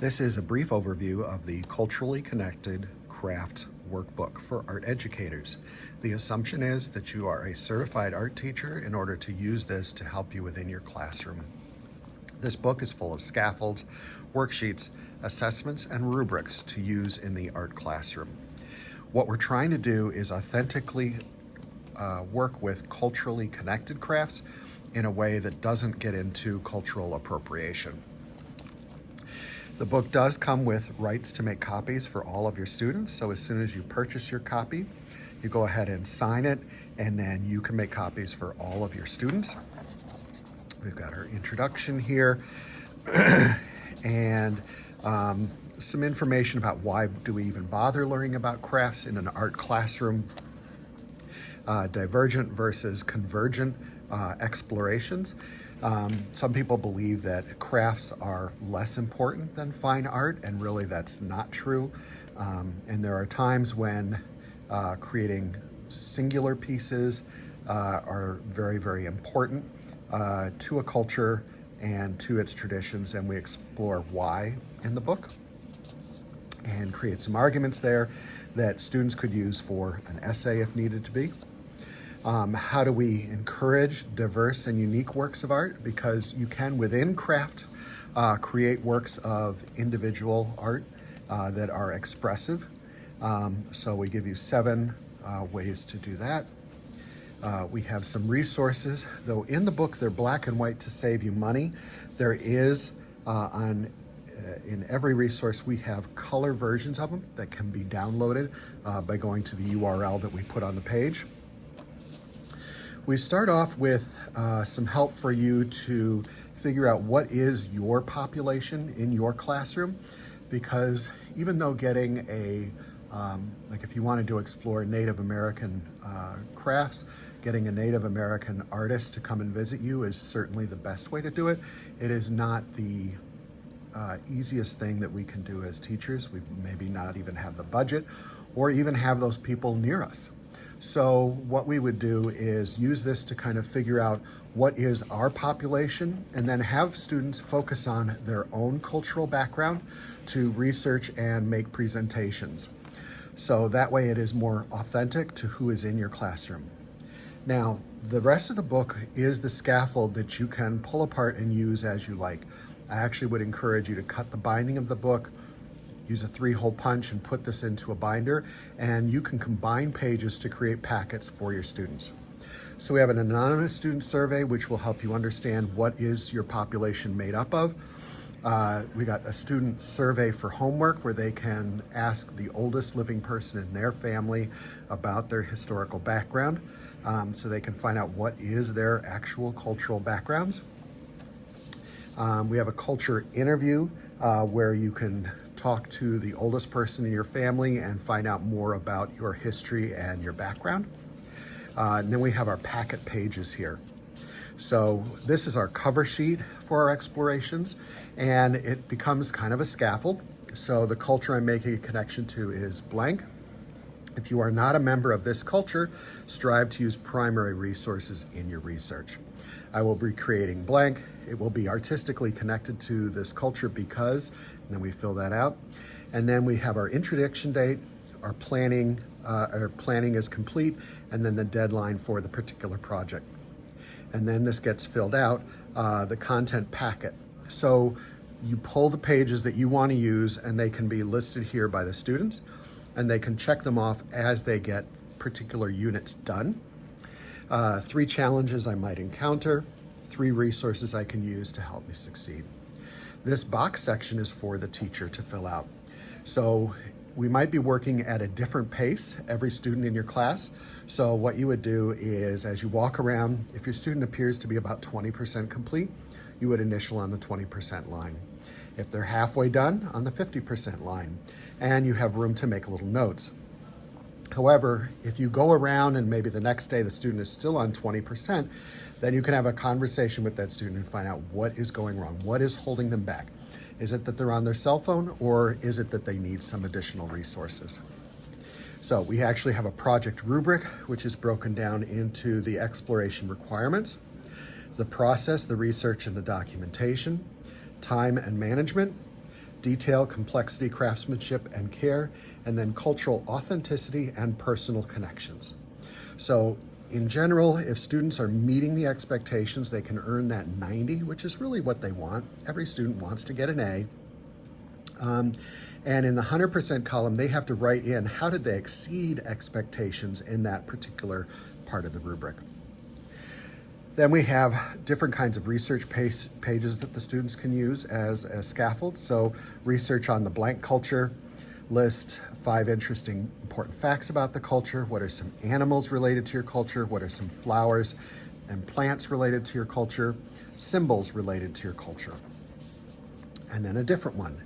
This is a brief overview of the Culturally Connected Craft Workbook for art educators. The assumption is that you are a certified art teacher in order to use this to help you within your classroom. This book is full of scaffolds, worksheets, assessments, and rubrics to use in the art classroom. What we're trying to do is authentically work with culturally connected crafts in a way that doesn't get into cultural appropriation. The book does come with rights to make copies for all of your students, so as soon as you purchase your copy, you go ahead and sign it, and then you can make copies for all of your students. We've got our introduction here, and some information about why do we even bother learning about crafts in an art classroom, divergent versus convergent explorations. Some people believe that crafts are less important than fine art, and really that's not true. And there are times when creating singular pieces are very, very important to a culture and to its traditions, and we explore why in the book and create some arguments there that students could use for an essay if needed to be. How do we encourage diverse and unique works of art? Because you can, within craft, create works of individual art that are expressive. So we give you 7 ways to do that. We have some resources, though in the book they're black and white to save you money. There is, in every resource, we have color versions of them that can be downloaded by going to the URL that we put on the page. We start off with some help for you to figure out what is your population in your classroom, because even though getting like if you wanted to explore Native American crafts, getting a Native American artist to come and visit you is certainly the best way to do it. It is not the easiest thing that we can do as teachers. We maybe not even have the budget or even have those people near us. So what we would do is use this to kind of figure out what is our population, and then have students focus on their own cultural background to research and make presentations. So that way it is more authentic to who is in your classroom. Now, the rest of the book is the scaffold that you can pull apart and use as you like. I actually would encourage you to cut the binding of the book, use a 3-hole punch and put this into a binder, and you can combine pages to create packets for your students. So we have an anonymous student survey which will help you understand what is your population made up of. We got a student survey for homework where they can ask the oldest living person in their family about their historical background, so they can find out what is their actual cultural backgrounds. We have a culture interview where you can talk to the oldest person in your family and find out more about your history and your background. And then we have our packet pages here. So this is our cover sheet for our explorations, and it becomes kind of a scaffold. So the culture I'm making a connection to is blank. If you are not a member of this culture, strive to use primary resources in your research. I will be creating blank. It will be artistically connected to this culture because, and then we fill that out. And then we have our introduction date, our planning is complete, and then the deadline for the particular project. And then this gets filled out, the content packet. So you pull the pages that you want to use, and they can be listed here by the students, and they can check them off as they get particular units done. 3 challenges I might encounter, 3 resources I can use to help me succeed. This box section is for the teacher to fill out. So we might be working at a different pace, every student in your class. So what you would do is, as you walk around, if your student appears to be about 20% complete, you would initial on the 20% line. If they're halfway done, on the 50% line, and you have room to make little notes. However, if you go around and maybe the next day the student is still on 20%, then you can have a conversation with that student and find out what is going wrong, what is holding them back. Is it that they're on their cell phone, or is it that they need some additional resources? So we actually have a project rubric, which is broken down into the exploration requirements, the process, the research, and the documentation, time and management, detail, complexity, craftsmanship, and care, and then cultural authenticity and personal connections. So in general, if students are meeting the expectations, they can earn that 90, which is really what they want. Every student wants to get an A. And in the 100% column, they have to write in how did they exceed expectations in that particular part of the rubric. Then we have different kinds of research pages that the students can use as scaffolds. So research on the blank culture, list 5 interesting important facts about the culture. What are some animals related to your culture? What are some flowers and plants related to your culture? Symbols related to your culture. And then a different one,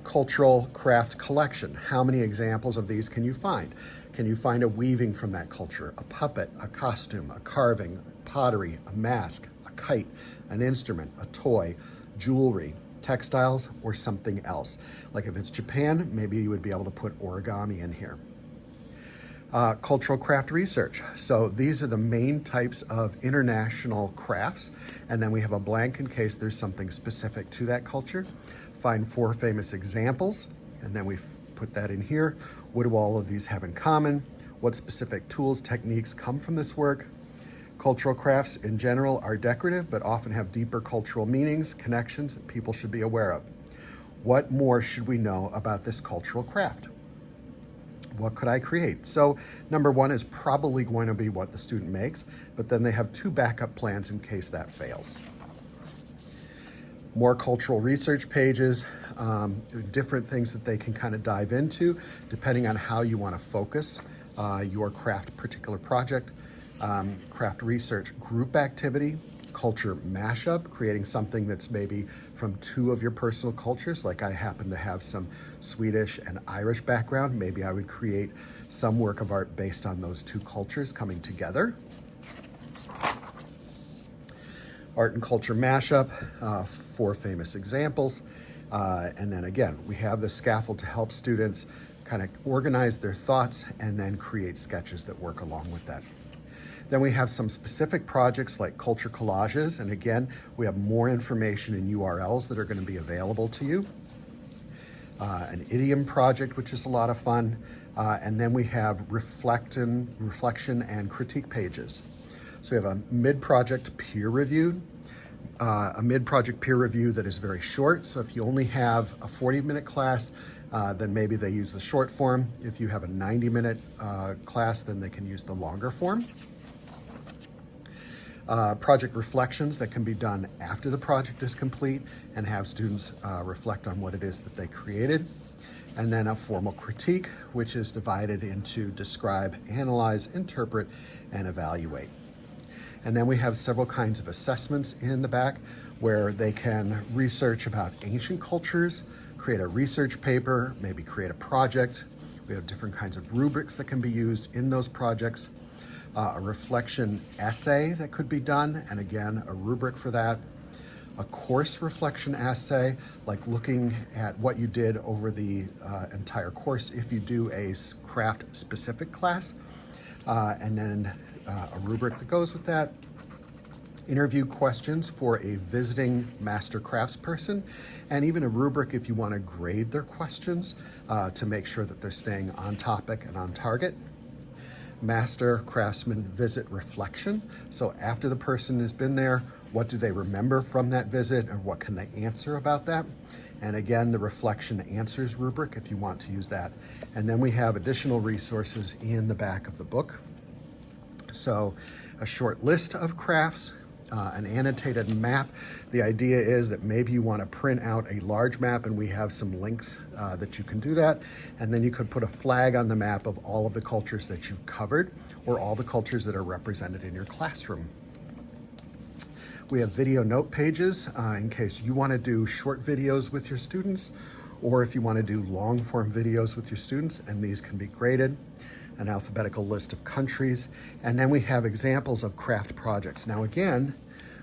cultural craft collection. How many examples of these can you find? Can you find a weaving from that culture, a puppet, a costume, a carving, pottery, a mask, a kite, an instrument, a toy, jewelry, textiles, or something else? Like if it's Japan, maybe you would be able to put origami in here. Cultural craft research. So these are the main types of international crafts. And then we have a blank in case there's something specific to that culture. Find 4 famous examples, and then we put that in here. What do all of these have in common? What specific tools, techniques come from this work? Cultural crafts in general are decorative, but often have deeper cultural meanings, connections that people should be aware of. What more should we know about this cultural craft? What could I create? So number 1 is probably going to be what the student makes, but then they have 2 backup plans in case that fails. More cultural research pages, different things that they can kind of dive into depending on how you want to focus your craft particular project. Craft research group activity, culture mashup, creating something that's maybe from 2 of your personal cultures. Like I happen to have some Swedish and Irish background. Maybe I would create some work of art based on those 2 cultures coming together. Art and culture mashup, 4 famous examples. And then again, we have the scaffold to help students kind of organize their thoughts and then create sketches that work along with that. Then we have some specific projects like culture collages. And again, we have more information in URLs that are going to be available to you. An idiom project, which is a lot of fun. And then we have reflection and critique pages. So we have a mid-project peer review. A mid-project peer review that is very short. So if you only have a 40-minute class, then maybe they use the short form. If you have a 90-minute class, then they can use the longer form. Project reflections that can be done after the project is complete and have students reflect on what it is that they created. And then a formal critique, which is divided into describe, analyze, interpret, and evaluate. And then we have several kinds of assessments in the back where they can research about ancient cultures, create a research paper, maybe create a project. We have different kinds of rubrics that can be used in those projects. A reflection essay that could be done, and again, a rubric for that. A course reflection essay, like looking at what you did over the entire course if you do a craft-specific class, and then a rubric that goes with that. Interview questions for a visiting master craftsperson, and even a rubric if you want to grade their questions to make sure that they're staying on topic and on target. Master craftsman visit reflection. So after the person has been there, what do they remember from that visit, or what can they answer about that? And again, the reflection answers rubric if you want to use that. And then we have additional resources in the back of the book. So a short list of crafts, an annotated map. The idea is that maybe you want to print out a large map, and we have some links that you can do that. And then you could put a flag on the map of all of the cultures that you've covered, or all the cultures that are represented in your classroom. We have video note pages in case you want to do short videos with your students, or if you want to do long form videos with your students, and these can be graded. An alphabetical list of countries, and then we have examples of craft projects. Now again,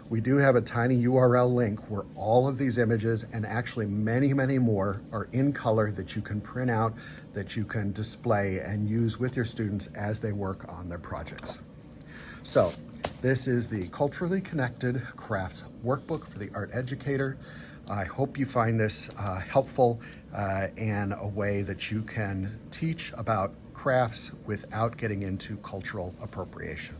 we do have a tiny URL link where all of these images, and actually many, many more, are in color that you can print out, that you can display and use with your students as they work on their projects. So this is the Culturally Connected Crafts Workbook for the Art Educator. I hope you find this helpful and a way that you can teach about crafts without getting into cultural appropriation.